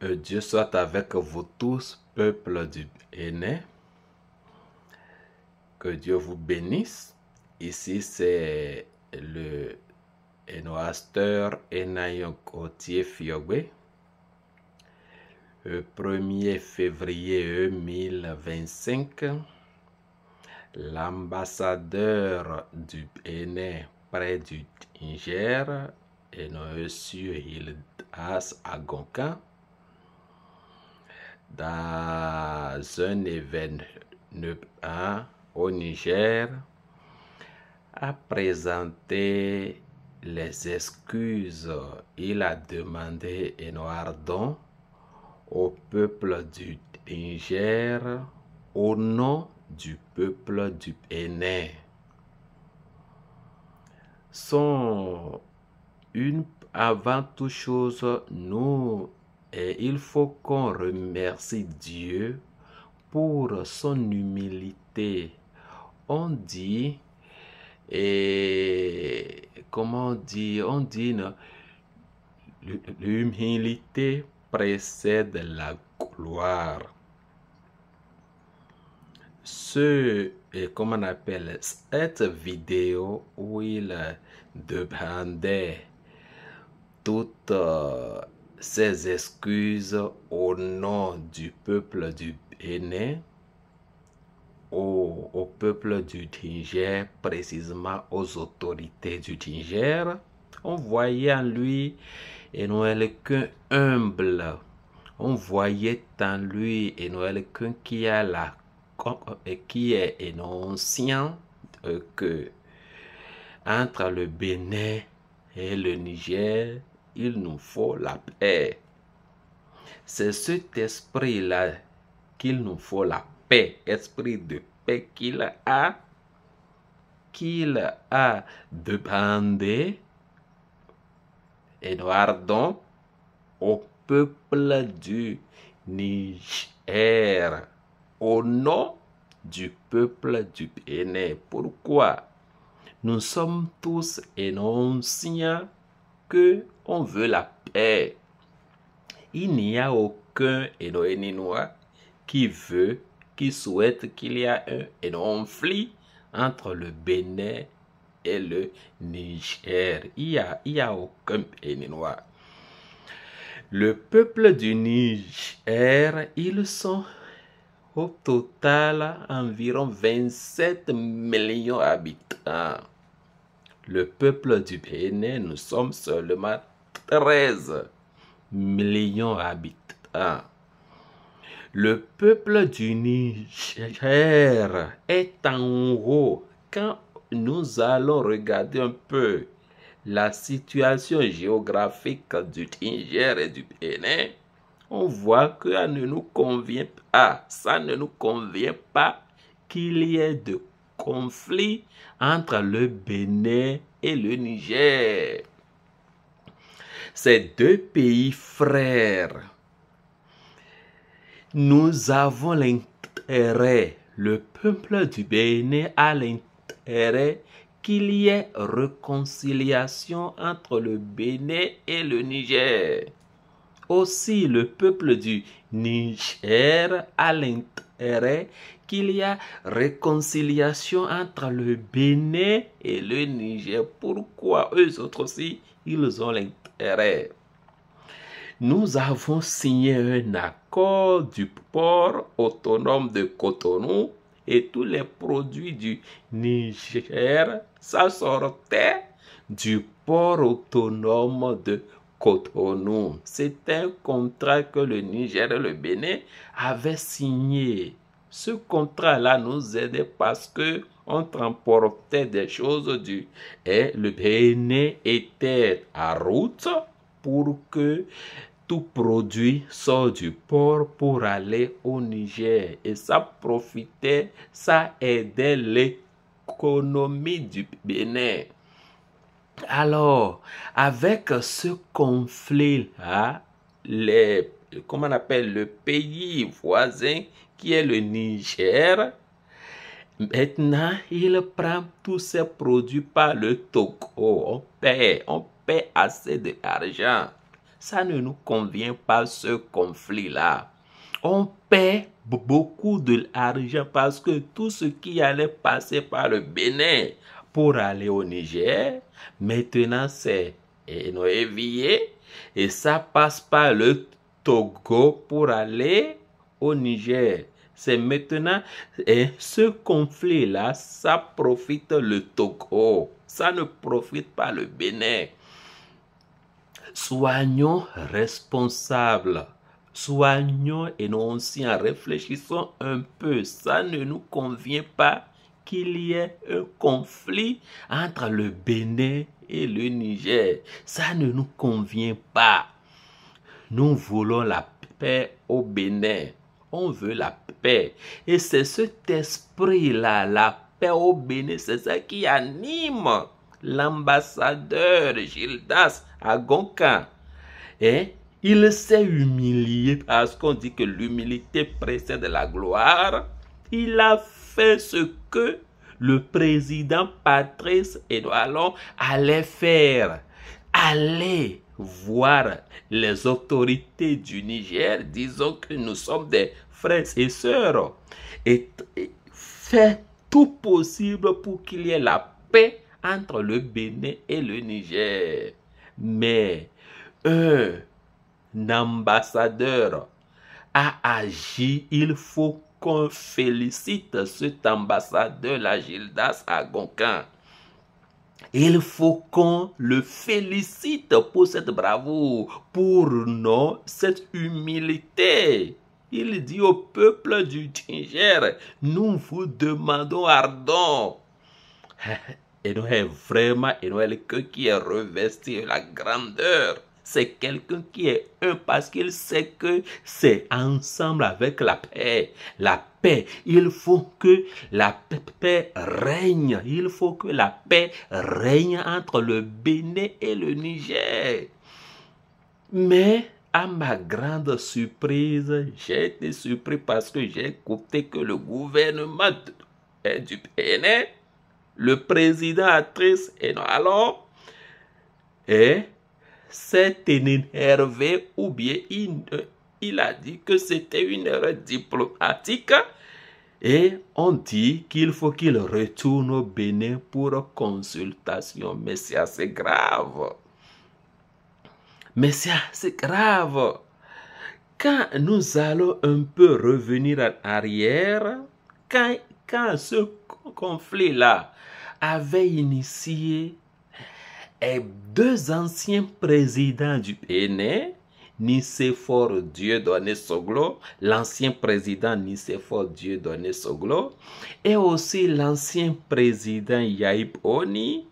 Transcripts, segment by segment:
Dieu soit avec vous tous, peuple du Bénin. Que Dieu vous bénisse. Ici, c'est le pasteur Enayon Kotié Fiogbe. Le 1er février 2025, l'ambassadeur du Bénin près du Niger, Monsieur Hildas Agonkan, dans un événement au Niger, a présenté les excuses. Il a demandé un pardon au peuple du Niger au nom du peuple du Bénin. Avant toute chose, il faut qu'on remercie Dieu pour son humilité. On dit, l'humilité précède la gloire. Cette vidéo où il demandait toutes ses excuses au nom du peuple du Bénin, au peuple du Niger, précisément aux autorités du Niger. On voyait en lui quelqu'un humble. On voyait en lui quelqu'un qui est conscient que entre le Bénin et le Niger, il nous faut la paix. C'est cet esprit-là qu'il nous faut la paix, esprit de paix qu'il a demandé et pardon au peuple du Niger, au nom du peuple du Bénin. Pourquoi? Nous sommes tous conscients que on veut la paix. Il n'y a aucun Énoéninois qui souhaite qu'il y ait un conflit entre le Bénin et le Niger. Il y a aucun Béninois. Le peuple du Niger, ils sont au total environ 27 millions d'habitants. Le peuple du Bénin, nous sommes seulement 13 millions d'habitants. Le peuple du Niger est en haut. Quand nous allons regarder un peu la situation géographique du Niger et du Bénin, on voit que ça ne nous convient pas. Ça ne nous convient pas qu'il y ait de conflit entre le Bénin et le Niger. Ces deux pays frères, nous avons l'intérêt, le peuple du Bénin a l'intérêt qu'il y ait réconciliation entre le Bénin et le Niger. Aussi, le peuple du Niger a l'intérêt qu'il y ait réconciliation entre le Bénin et le Niger. Pourquoi eux autres aussi, ils ont l'intérêt? Nous avons signé un accord du port autonome de Cotonou et tous les produits du Niger, ça sortait du port autonome de Cotonou. C'est un contrat que le Niger et le Bénin avaient signé. Ce contrat-là nous aidait parce que on transportait des choses et le Bénin était en route pour que tout produit sort du port pour aller au Niger. Et ça profitait, ça aidait l'économie du Bénin. Alors, avec ce conflit-là, le pays voisin qui est le Niger, maintenant, il prend tous ces produits par le Togo. On paie assez d'argent Ça ne nous convient pas, ce conflit-là. On paie beaucoup d'argent parce que tout ce qui allait passer par le Bénin pour aller au Niger, maintenant c'est évié et ça passe par le Togo pour aller au Niger. C'est maintenant, et ce conflit-là, ça profite le Togo, ça ne profite pas le Bénin. Soignons responsables, soignons et conscients, réfléchissons un peu, ça ne nous convient pas qu'il y ait un conflit entre le Bénin et le Niger. Ça ne nous convient pas. Nous voulons la paix au Bénin. On veut la paix. Et c'est cet esprit-là, la paix au Bénin, c'est ça qui anime l'ambassadeur Gildas à Goncan. Et il s'est humilié parce qu'on dit que l'humilité précède la gloire. Il a fait ce que le président Patrice Edouard allait faire. Aller voir les autorités du Niger, disons que nous sommes des frères et sœurs, et fait tout possible pour qu'il y ait la paix entre le Bénin et le Niger. Mais un ambassadeur a agi, il faut qu'on félicite cet ambassadeur, la Gildas à Goncan. Il faut qu'on le félicite pour cette bravoure, pour cette humilité. Il dit au peuple du Niger, nous vous demandons pardon. Et nous est vraiment, et nous est quelqu'un qui est revesti de la grandeur. C'est quelqu'un qui est un parce qu'il sait que c'est ensemble avec la paix. La paix, il faut que la paix règne. Il faut que la paix règne entre le Bénin et le Niger. Mais à ma grande surprise, j'ai été surpris parce que j'ai écouté que le gouvernement du Bénin, le président Patrice Edouard s'est énervé ou bien il a dit que c'était une erreur diplomatique et on dit qu'il faut qu'il retourne au Bénin pour consultation. Mais c'est assez grave. Mais c'est assez grave. Quand nous allons un peu revenir en arrière, quand ce conflit-là avait initié deux anciens présidents du Bénin, Nicéphore Dieudonné Soglo, l'ancien président Nicéphore Dieudonné Soglo, et aussi l'ancien président Yaïb Oni,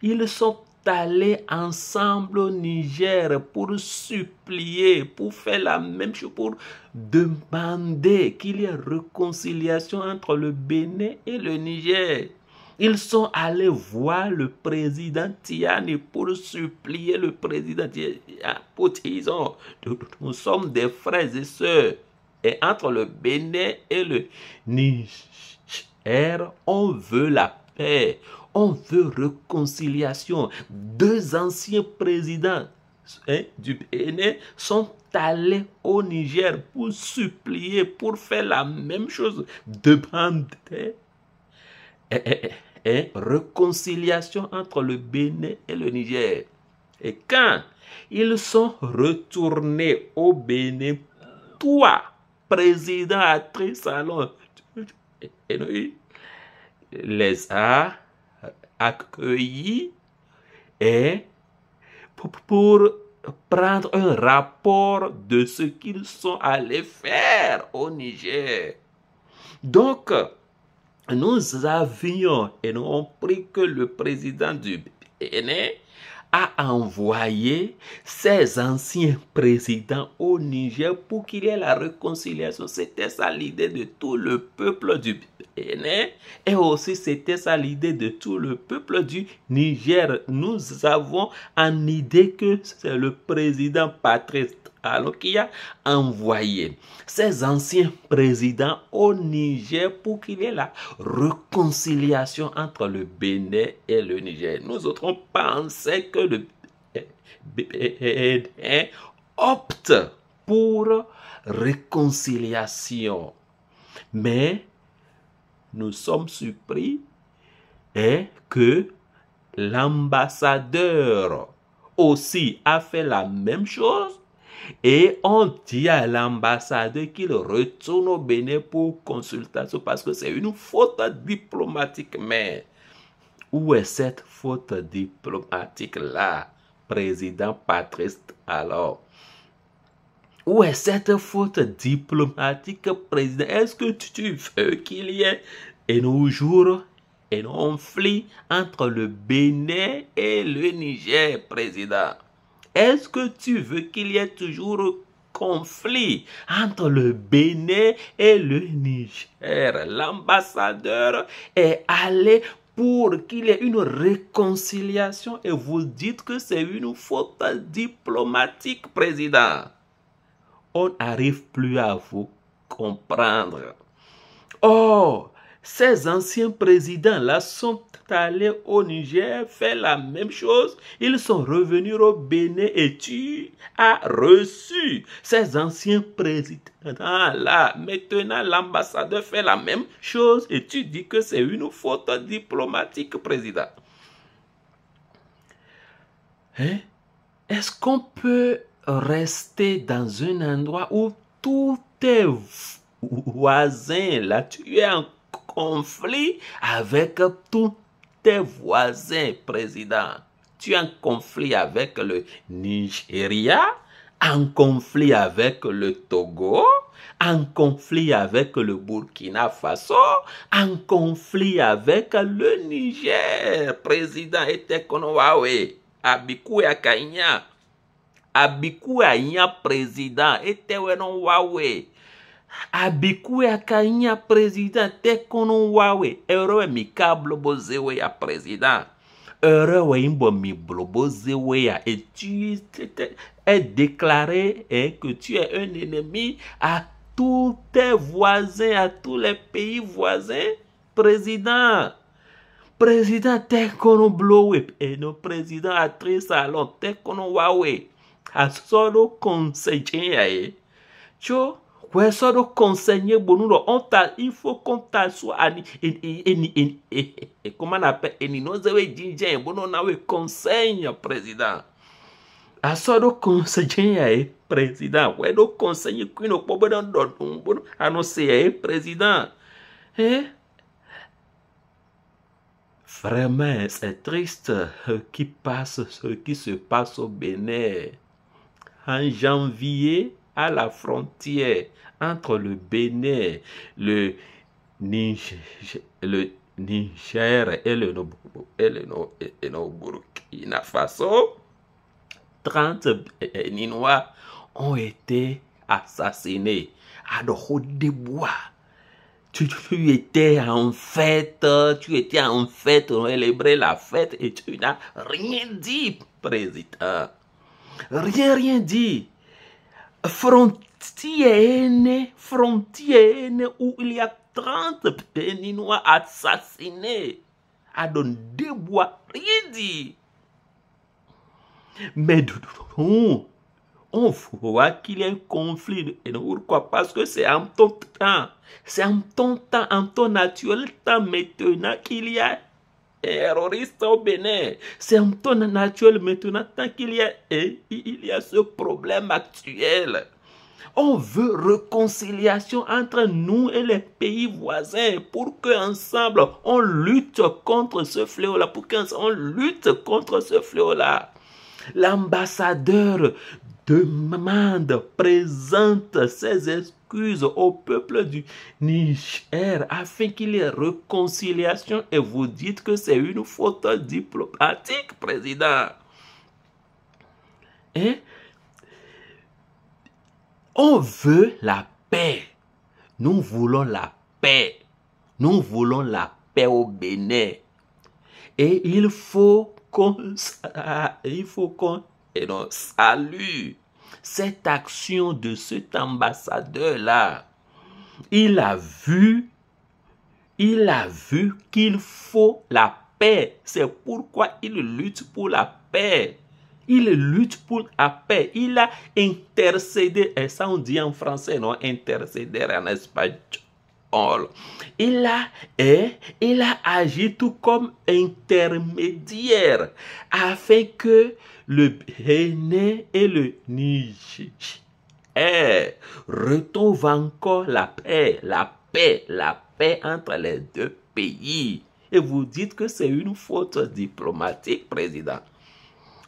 ils sont allés ensemble au Niger pour supplier, pour faire la même chose, pour demander qu'il y ait réconciliation entre le Bénin et le Niger. Ils sont allés voir le président Tiani pour supplier le président Tiani pour dire, nous sommes des frères et sœurs. Et entre le Bénin et le Niger, on veut la paix. On veut réconciliation. Deux anciens présidents du Bénin sont allés au Niger pour supplier, pour faire la même chose, demander réconciliation entre le Bénin et le Niger. Et quand ils sont retournés au Bénin, toi, président Patrice Talon, les a accueillis et pour prendre un rapport de ce qu'ils sont allés faire au Niger. Donc, nous avions et nous avons pris que le président du Bénin a envoyé ses anciens présidents au Niger pour qu'il y ait la réconciliation. C'était ça l'idée de tout le peuple du Bénin et aussi c'était ça l'idée de tout le peuple du Niger. Nous avons en idée que c'est le président Patrice Talon qui a envoyé ces anciens présidents au Niger pour qu'il y ait la réconciliation entre le Bénin et le Niger. Nous autres, on pensait que le Bénin opte pour réconciliation. Mais nous sommes surpris que l'ambassadeur aussi a fait la même chose et on dit à l'ambassadeur qu'il retourne au Bénin pour consultation parce que c'est une faute diplomatique. Mais où est cette faute diplomatique-là, président Patrice Talon? Où est cette faute diplomatique, président? Est-ce que tu veux qu'il y ait un jour un conflit entre le Bénin et le Niger, président? Est-ce que tu veux qu'il y ait toujours conflit entre le Bénin et le Niger? L'ambassadeur est allé pour qu'il y ait une réconciliation et vous dites que c'est une faute diplomatique, président. On n'arrive plus à vous comprendre. Oh, ces anciens présidents-là sont allés au Niger faire la même chose. Ils sont revenus au Bénin et tu as reçu ces anciens présidents-là. Maintenant, l'ambassadeur fait la même chose et tu dis que c'est une faute diplomatique, président. Hein? Est-ce qu'on peut rester dans un endroit où tous tes voisins, là, tu es en conflit avec tous tes voisins, président? Tu es en conflit avec le Nigeria, en conflit avec le Togo, en conflit avec le Burkina Faso, en conflit avec le Niger, président Etekonowawe, Abikou Akainya. Abikou Akainya, président Etekonowawe. Abikou Akainya, président Etekonowawe. Euro mi câble bozewe ya président. Euro imbo mi blobozewe ya. Et tu es déclaré que tu es un ennemi à tous tes voisins, à tous les pays voisins, président. Président Tekono Blowe et nos présidents à Trisalon Tekono Wawe a solo conseiller. Cho, ouais solo conseiller bonulo il faut qu'on t'assoie comment on appelle et nous avons dit bono nawe conseil président. A solo conseiller président. Ouais do conseiller qui no pobo dans bono annoncer président. Vraiment, c'est triste ce qui se passe au Bénin. En janvier, à la frontière entre le Bénin, le Niger et le Burkina Faso, 30 Béninois ont été assassinés à Dorohedebois. Tu étais en fête, on célébrait la fête et tu n'as rien dit, président. Rien dit. Frontière où il y a 30 Béninois assassinés à Dorohedebois, rien dit. Mais on voit qu'il y a un conflit. Et pourquoi? Parce que c'est en ton temps. C'est en ton temps, en ton naturel temps maintenant qu'il y a un terroriste au Bénin. C'est en ton naturel maintenant qu'il y a ce problème actuel. On veut réconciliation entre nous et les pays voisins pour qu'ensemble on lutte contre ce fléau-là. Pour qu'ensemble on lutte contre ce fléau-là. L'ambassadeur présente ses excuses au peuple du Niger afin qu'il y ait réconciliation et vous dites que c'est une faute diplomatique, président. On veut la paix. Nous voulons la paix. Nous voulons la paix au Bénin. Et il faut qu'on salue cette action de cet ambassadeur-là. Il a vu qu'il faut la paix. C'est pourquoi il lutte pour la paix. Il lutte pour la paix. Il a intercédé, et ça on dit en français, non, intercéder en espagnol. Il a agi tout comme intermédiaire afin que le Bénin et le Niger retrouvent encore la paix entre les deux pays. Et vous dites que c'est une faute diplomatique, président.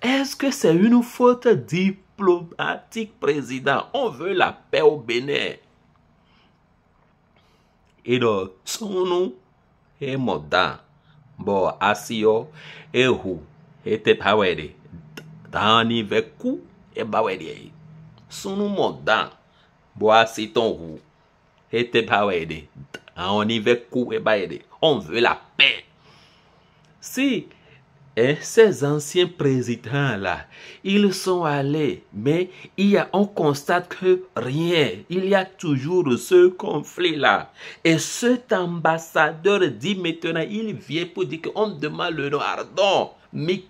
Est-ce que c'est une faute diplomatique, président? On veut la paix au Bénin. Et donc, son est modant. Bon, asio, et où, et te pawede. Dans l'hiver coup, et bawede. Son modant. Bon, assi ton où, et te pawede. Dans l'hiver coup, et bawede. On veut la paix. Si ces anciens présidents-là, ils sont allés, mais on constate que rien, il y a toujours ce conflit-là. Et cet ambassadeur dit maintenant, il vient pour dire qu'on demande le pardon. Mais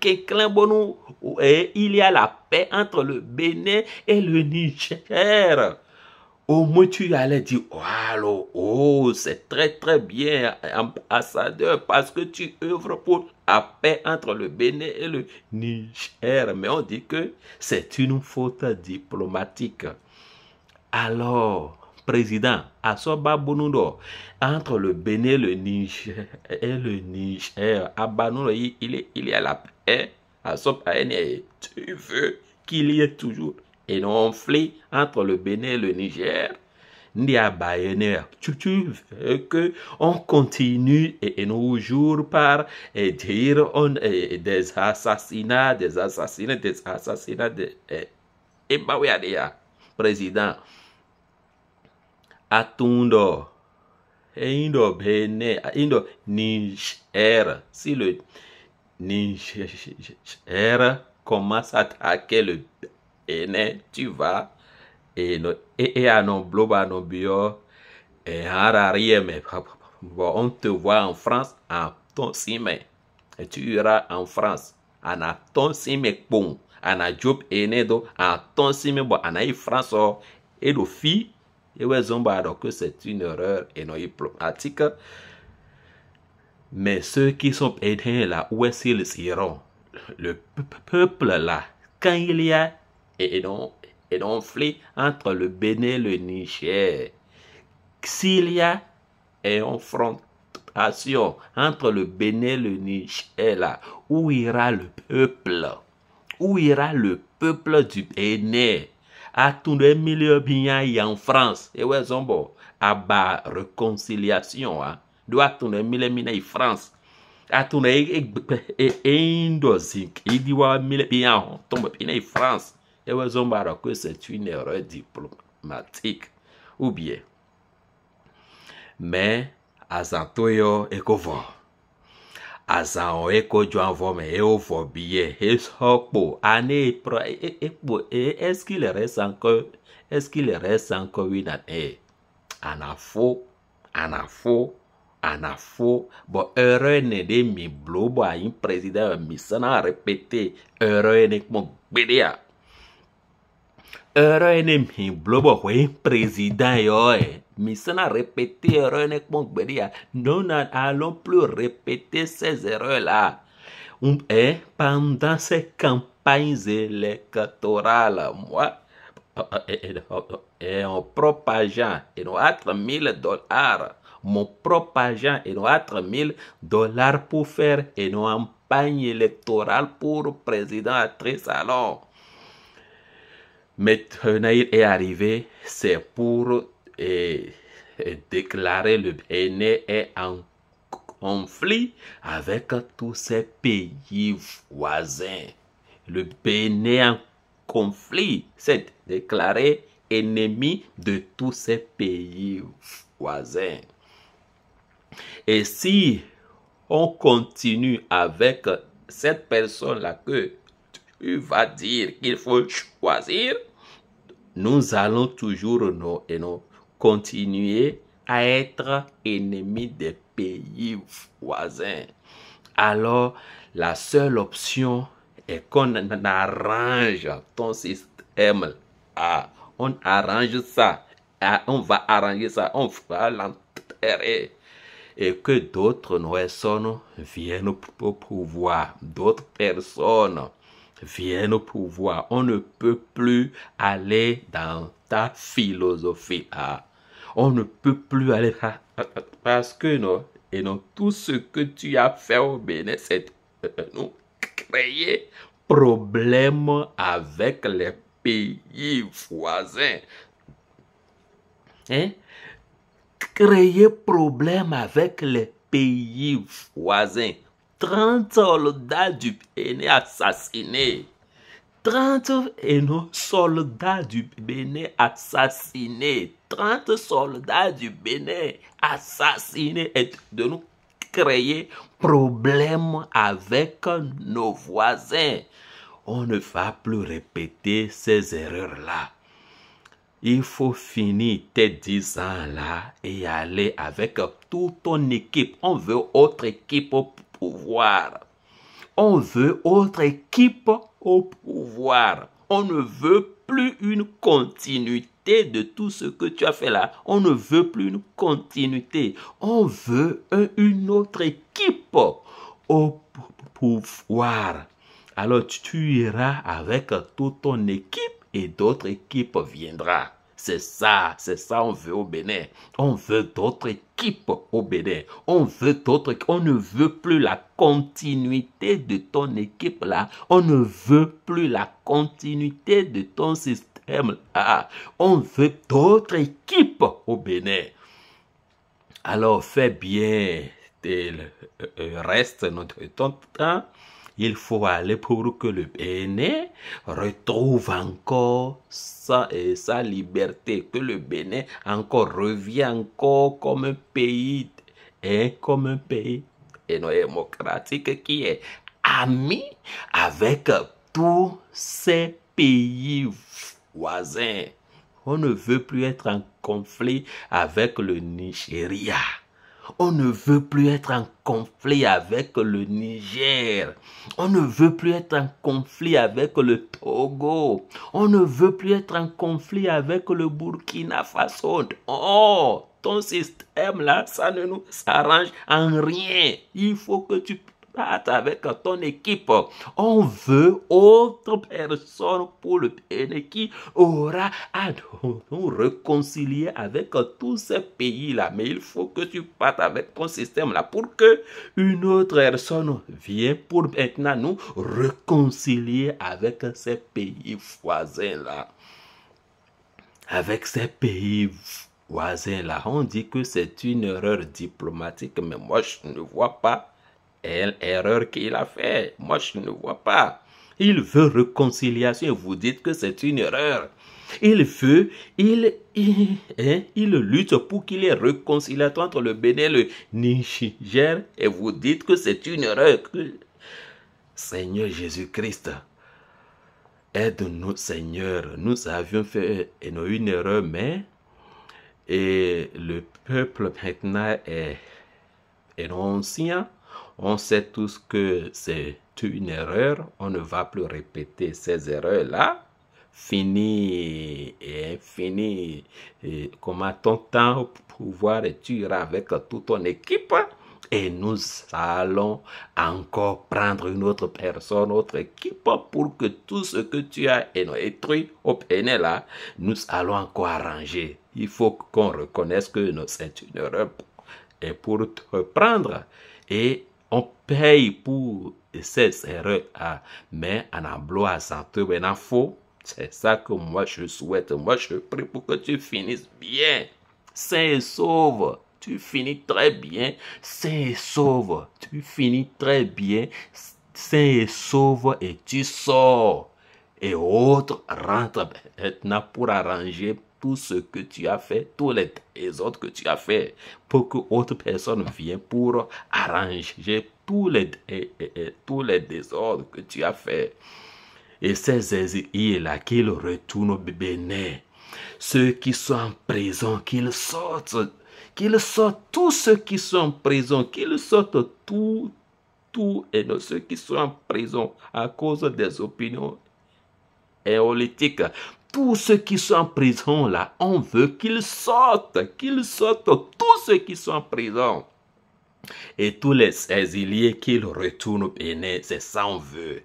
il y a la paix entre le Bénin et le Niger. Au moins, tu allais dire, oh, c'est très très bien, ambassadeur, parce que tu œuvres pour la paix entre le Bénin et le Niger. Mais on dit que c'est une faute diplomatique. Alors, président, Asoba Bonundo, entre le Bénin et le Niger, il y a la paix. Asoba, tu veux qu'il y ait toujours un conflit entre le Bénin et le Niger. Tu veux que on continue et nos jours par dire des assassinats, et bah oui, président, Atundo, Indo Bénin, Indo Niger, si le Niger commence à attaquer le Bénin, tu vas et à non bloba non bio et hararié mais on te voit en France en ton simé et tu iras en France en a ton simé bon en a job enedo en ton simé bon en a France et le fi et ouais zomba donc que c'est une erreur et non diplomatique. Mais ceux qui sont aidés là, où est-ce qu'ils iront? Le peuple là, quand il y a et conflit entre le Bénin et le Niger, s'il y a une confrontation entre le Bénin et le Niger là, où ira le peuple? Où ira le peuple du Bénin? À tout le milieu bien en France, et ouais zombo, à bas réconciliation, hein? Doit tout le milieu en France. À tout le indozik, il dit ouais milieu bien tombe bien en France. Et ouais zombo que c'est une erreur diplomatique ou bien. Mais azantoyo ekovo. Azan eko joanvo me eovo billet esokpo ane est-ce qu'il reste encore une année? Anafo bon heureux ne de mi blobo a un président mi sana répété heureux ne mo bedia heureux ne mi blobo un président yo mi sana répété heureux ne mo bedia nous n'allons plus répéter ces erreurs là pendant ces campagnes électorales moi et en propageant et nous $4 000 mon propre agent et nous $4 000 pour faire une campagne électorale pour président à Trisalon. Maintenant, il est arrivé, c'est pour déclarer le Bénin est en conflit avec tous ces pays voisins. Le Bénin en conflit, c'est déclaré ennemi de tous ces pays voisins. Et si on continue avec cette personne-là que tu vas dire qu'il faut choisir, nous allons toujours continuer à être ennemis des pays voisins. Alors, la seule option et qu'on arrange ton système, on arrange ça, on va arranger ça, on va l'enterrer. Et que d'autres personnes viennent au pouvoir, d'autres personnes viennent au pouvoir. On ne peut plus aller dans ta philosophie. On ne peut plus aller parce que non, et non, tout ce que tu as fait au Bénin, c'est nous créer problème avec les pays voisins. Hein? Créer problème avec les pays voisins. 30 soldats du Bénin assassinés. 30 soldats du Bénin assassinés. 30 soldats du Bénin assassinés. Et de nous créer problème avec nos voisins. On ne va plus répéter ces erreurs-là. Il faut finir tes 10 ans là et aller avec toute ton équipe. On veut autre équipe au pouvoir. On veut autre équipe au pouvoir. On ne veut plus une continuité de tout ce que tu as fait là. On ne veut plus une continuité. On veut une autre équipe au pouvoir. Alors tu iras avec toute ton équipe et d'autres équipes viendront. C'est ça on veut au Bénin. On veut d'autres équipes au Bénin. On ne veut plus la continuité de ton équipe là. On ne veut plus la continuité de ton système là. On veut d'autres équipes au Bénin. Alors fais bien le reste de ton temps. Il faut aller pour que le Bénin retrouve encore sa liberté, que le Bénin encore revienne encore comme un pays, démocratique qui est ami avec tous ces pays voisins. On ne veut plus être en conflit avec le Nigeria. On ne veut plus être en conflit avec le Niger. On ne veut plus être en conflit avec le Togo. On ne veut plus être en conflit avec le Burkina Faso. Oh, ton système là, ça ne nous arrange en rien. Il faut que tu partes avec ton équipe. On veut autre personne pour le Bénin qui aura à nous réconcilier avec tous ces pays-là. Mais il faut que tu partes avec ton système-là pour que une autre personne vienne pour maintenant nous réconcilier avec ces pays voisins-là. Avec ces pays voisins-là, on dit que c'est une erreur diplomatique, mais moi je ne vois pas l'erreur qu'il a fait. Moi, je ne vois pas. Il veut réconciliation et vous dites que c'est une erreur. Il lutte pour qu'il y ait réconciliation entre le Bénin et le Niger et vous dites que c'est une erreur. Seigneur Jésus-Christ, aide-nous, Seigneur. Nous avions fait une erreur, mais le peuple maintenant est ancien. On sait tous que c'est une erreur. On ne va plus répéter ces erreurs-là. Fini. Comment ton temps au pouvoir et tu iras avec toute ton équipe. Et nous allons encore prendre une autre personne, autre équipe pour que tout ce que tu as détruit au Bénin là, nous allons encore arranger. Il faut qu'on reconnaisse que c'est une erreur et pour te prendre. Et on paye pour ces erreurs, mais en ablois à santé, en faux. C'est ça que moi je souhaite. Moi je prie pour que tu finisses bien, sain et sauve. Tu finis très bien, sain et sauve. Tu finis très bien, sain et sauve et tu sors. Et autres rentrent maintenant pour arranger tout ce que tu as fait, tous les désordres que tu as fait, pour que autre personne vienne pour arranger tous les désordres que tu as fait. Et ces exilés-là, qu'ils retournent au Bénin. Ceux qui sont en prison, qu'ils sortent tous ceux qui sont en prison, qu'ils sortent tous tous ceux qui sont en prison à cause des opinions politiques. Tous ceux qui sont en prison là, on veut qu'ils sortent, tous ceux qui sont en prison. Et tous les exiliés qu'ils retournent au Bénin, c'est ça on veut.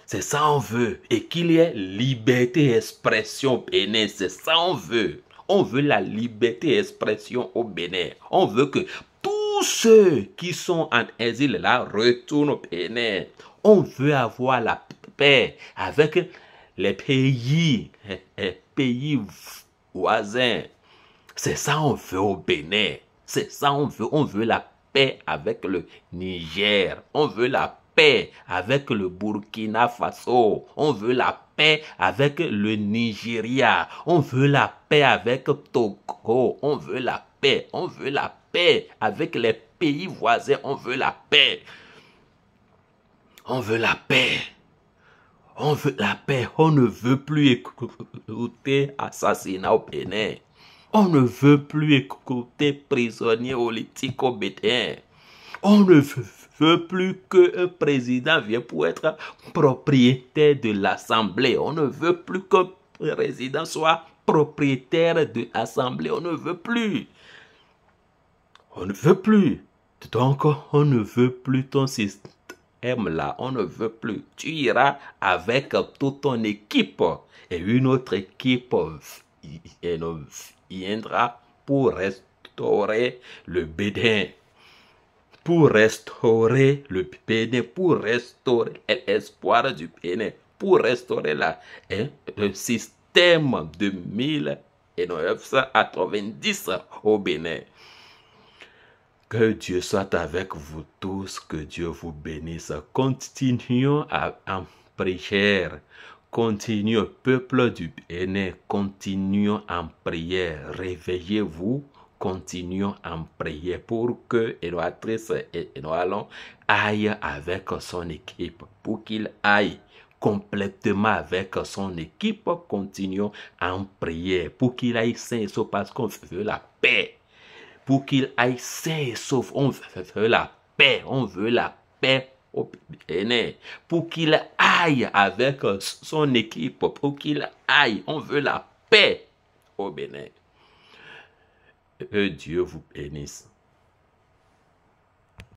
C'est ça on veut. Et qu'il y ait liberté d'expression au Bénin, c'est ça on veut. On veut la liberté d'expression au Bénin. On veut que tous ceux qui sont en exil là retournent au Bénin. On veut avoir la paix avec les pays voisins. C'est ça on veut au Bénin. C'est ça on veut. On veut la paix avec le Niger. On veut la paix avec le Burkina Faso. On veut la paix avec le Nigeria. On veut la paix avec Togo. On veut la paix. On veut la paix avec les pays voisins. On veut la paix. On veut la paix. On veut la paix. On ne veut plus écouter assassinat au Bénin. On ne veut plus écouter prisonniers politiques au Bénin. On ne veut plus qu'un président vienne pour être propriétaire de l'Assemblée. On ne veut plus qu'un président soit propriétaire de l'Assemblée. On ne veut plus. On ne veut plus. Donc, on ne veut plus ton système là. On ne veut plus. Tu iras avec toute ton équipe. Et une autre équipe viendra pour restaurer le Bénin. Pour restaurer le Bénin, pour restaurer l'espoir du Bénin, pour restaurer le système de 1990 au Bénin. Que Dieu soit avec vous tous, que Dieu vous bénisse. Continuons en prière. Continuons, peuple du Bénin, continuons en prière. Réveillez-vous. Continuons en prière pour que Éloatrice et Éloalon aillent avec son équipe, pour qu'il aille complètement avec son équipe. Continuons en prière pour qu'il aille sain et sauf parce qu'on veut la paix. Pour qu'il aille sain et sauf, on veut la paix, on veut la paix au Bénin. Pour qu'il aille avec son équipe, pour qu'il aille, on veut la paix au Bénin. Que Dieu vous bénisse.